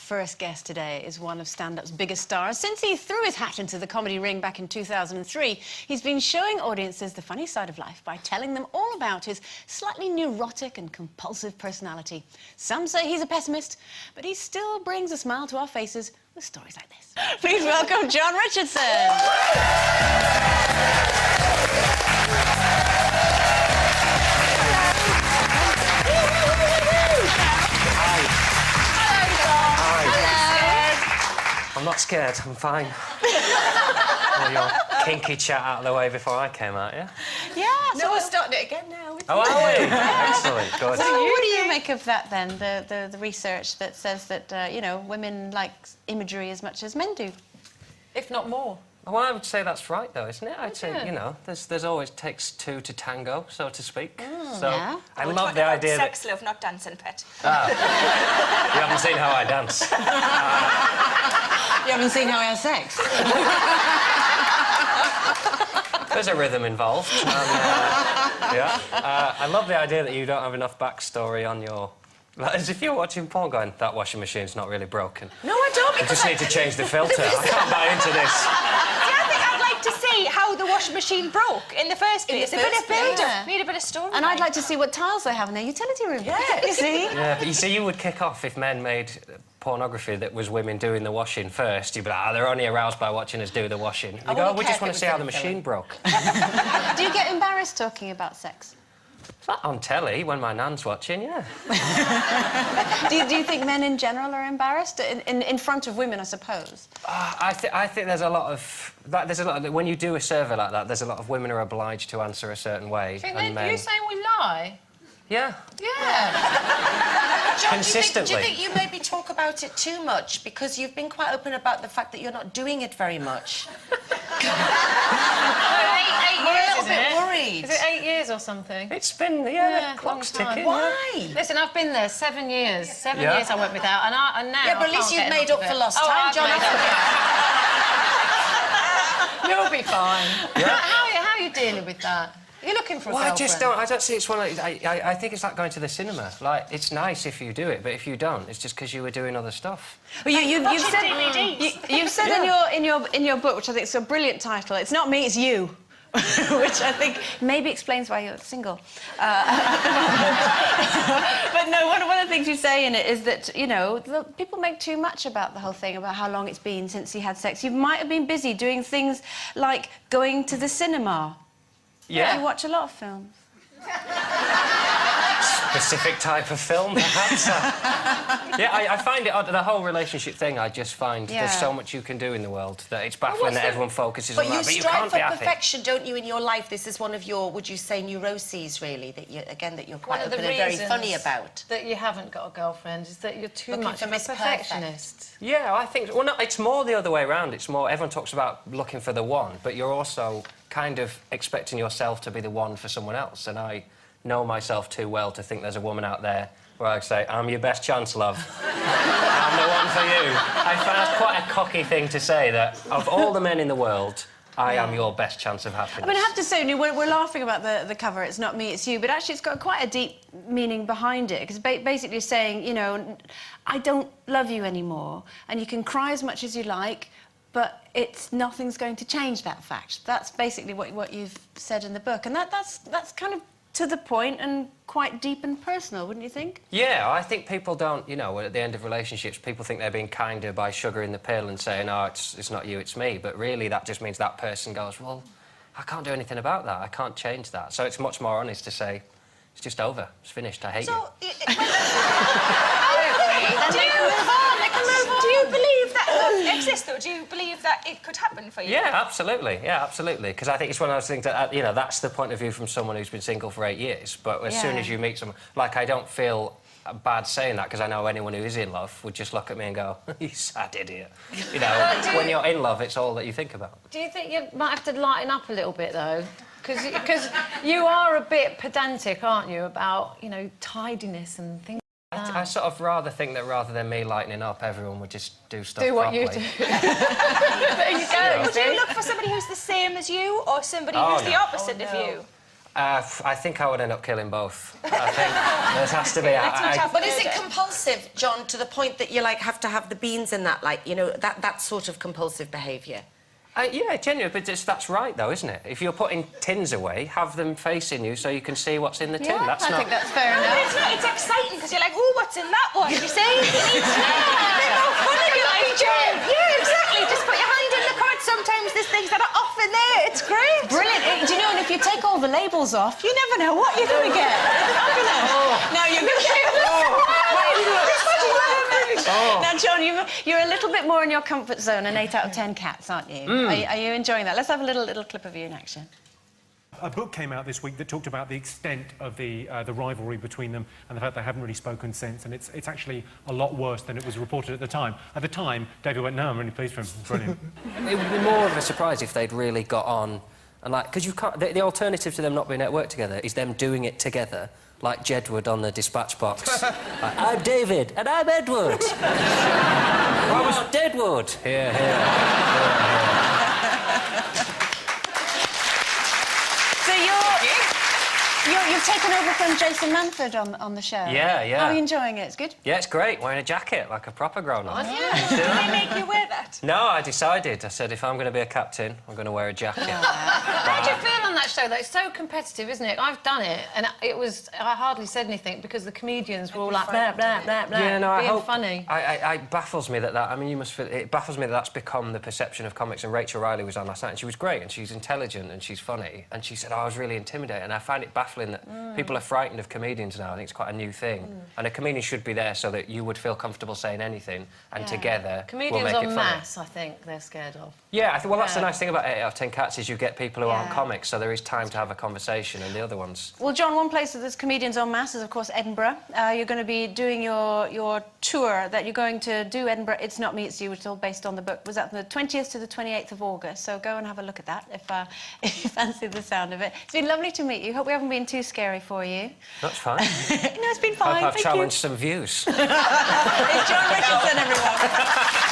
first guest today is one of stand-up's biggest stars. Since he threw his hat into the comedy ring back in 2003, he's been showing audiences the funny side of life by telling them all about his slightly neurotic and compulsive personality. Some say he's a pessimist, but he still brings a smile to our faces with stories like this. Please welcome Jon Richardson. I'm not scared, I'm fine. Well, your kinky chat out of the way before I came out, yeah? Yeah. No, we're starting it again now. Oh, are we? Excellent, good. So what do you make of that, then, the research that says that, you know, women like imagery as much as men do? If not more. Well, I would say that's right, though, isn't it? I'd say, you know, there's always takes two to tango, so to speak. So yeah. I love the idea that... Sex, love, not dancing, pet. Ah. You haven't seen how I dance. You haven't seen how I have sex? There's a rhythm involved. And, I love the idea that you don't have enough backstory on your... Like, as if you're watching porn going, that washing machine's not really broken. No, I don't. You just need to change the filter. I can't buy into this. See, I think I'd like to see how the washing machine broke in the first place. A bit of build-up. Yeah. Need a bit of story. And I'd like to see what tiles they have in their utility room. Yeah. You see? Yeah, but you see, you would kick off if men made pornography that was women doing the washing first. You'd be like, they're only aroused by watching us do the washing. You go, we just want to see how the machine broke. Do you get embarrassed talking about sex? Not on telly, when my nan's watching, yeah. Do you think men in general are embarrassed? In front of women, I suppose? I think there's a lot of... when you do a survey like that, there's a lot of women are obliged to answer a certain way. And men... You're saying we lie? Yeah. Yeah. Jon, Consistently. do you think you maybe talk about it too much? Because you've been quite open about the fact that you're not doing it very much. We're a little bit worried. Is it 8 years or something? It's been, the clock's ticking. Why? Listen, I've been there 7 years. 7 Yeah. years I went without, and now Yeah, but at least you've made up for lost time, Jon. You'll be fine. Yeah. How are you dealing with that? You're looking for a girlfriend. I don't see it's one of... I think it's like going to the cinema. Like, it's nice if you do it, but if you don't, it's just because you were doing other stuff. Well, you've said, DVDs. you've said in your book, which I think is a brilliant title, it's not me, it's you. Which I think maybe explains why you're single. But no, one of the things you say in it is that, you know, people make too much about the whole thing, about how long it's been since he had sex. You might have been busy doing things like going to the cinema. Yeah. You watch a lot of films. Specific type of film, perhaps. Yeah, I find it odd. The whole relationship thing, I just find there's so much you can do in the world that it's baffling that everyone focuses on that. But you can't be strive for happy. perfection, don't you, in your life? This is one of your, would you say, neuroses, really, that you, again, that you're quite open and very funny about. That you haven't got a girlfriend is that you're too Looking much for of a Miss perfectionist. Yeah, I think... Well, no, it's more the other way around. It's more... Everyone talks about looking for the one, but you're also kind of expecting yourself to be the one for someone else, and I know myself too well to think there's a woman out there where I say, I'm your best chance, love. I'm the one for you. I find that's quite a cocky thing to say, that of all the men in the world, I am your best chance of happiness. I mean, I have to say, we're laughing about the cover, it's not me, it's you, but actually it's got quite a deep meaning behind it, because basically saying, you know, I don't love you anymore, and you can cry as much as you like, but nothing's going to change that fact. That's basically what you've said in the book, and that's kind of to the point and quite deep and personal, wouldn't you think? Yeah, I think people don't, you know, at the end of relationships, people think they're being kinder by sugaring the pill and saying, oh, it's not you, it's me. But really, that just means that person goes, well, I can't do anything about that. I can't change that. So it's much more honest to say, it's just over. It's finished. I hate you. Do you believe that love exists, though? Do you believe that it could happen for you? Yeah, absolutely. Yeah, absolutely. Because I think it's one of those things that, you know, that's the point of view from someone who's been single for 8 years. But as soon as you meet someone... Like, I don't feel bad saying that, because I know anyone who is in love would just look at me and go, you sad idiot. You know, when you're in love, it's all that you think about. Do you think you might have to lighten up a little bit, though? Because you are a bit pedantic, aren't you, about, you know, tidiness and things. I sort of rather think that rather than me lightening up, everyone would just do stuff Do what properly. you do. There you go. Would you look for somebody who's the same as you, or somebody who's the opposite of you? I think I would end up killing both. I think there has to be... But is it compulsive, John, to the point that you, like, have to have the beans in that, like, you know, that sort of compulsive behaviour? Yeah, genuinely, but that's right, though, isn't it? If you're putting tins away, have them facing you so you can see what's in the tin. Yeah, I think that's fair enough. It's exciting because you're like, oh, what's in that one? You see? It's more fun if you're like, yeah, exactly. Just put your hand in the cupboard. Sometimes there's things that are off in there. It's great. Brilliant. Do you know, and if you take all the labels off, you never know what you're going to get. Now you're going to get... Now, John, you're a little bit more in your comfort zone, an 8 out of 10 cats, aren't you? Are you enjoying that? Let's have a little clip of you in action. A book came out this week that talked about the extent of the rivalry between them and the fact they haven't really spoken since, and it's actually a lot worse than it was reported at the time. At the time, David went, no, I'm really pleased for him. Brilliant. It would be more of a surprise if they'd really got on, and like, because you can't... The alternative to them not being at work together is them doing it together, like Jedward on the dispatch box. Like, I'm David, and I'm Edward. I was Deadwood. Here. You've taken over from Jason Manford on the show. Yeah. How are you enjoying it? It's good? Yeah, it's great. Wearing a jacket, like a proper grown-up. Did they make you wear that? No, I decided. I said, if I'm going to be a captain, I'm going to wear a jacket. How do you feel on that show, though? It's so competitive, isn't it? I've done it, and I hardly said anything because the comedians were all like, blah, blah, blah, blah, yeah, no, being funny. It baffles me that... I mean, you must feel... It baffles me that that's become the perception of comics, and Rachel Riley was on last night, and she was great, and she's intelligent, and she's funny, and she said, I was really intimidated, and I find it baffling that people are frightened of comedians now. I think it's quite a new thing. And a comedian should be there so that you would feel comfortable saying anything, and together comedians we'll make it en funny. masse, I think they're scared of. Yeah, I think, well, that's the nice thing about 8 out of 10 cats is you get people who aren't comics, so there is time to have a conversation, and the other ones... Well, John, one place that there's comedians en masse is, of course, Edinburgh. You're going to be doing your tour that you're going to do Edinburgh. It's Not Me, It's You, which is all based on the book. Was that from the 20th to the 28th of August? So go and have a look at that if you fancy the sound of it. It's been lovely to meet you. Hope we haven't been too scary for you. That's fine. No, it's been fine. Hope I've Thank challenged some views. It's Jon Richardson, everyone.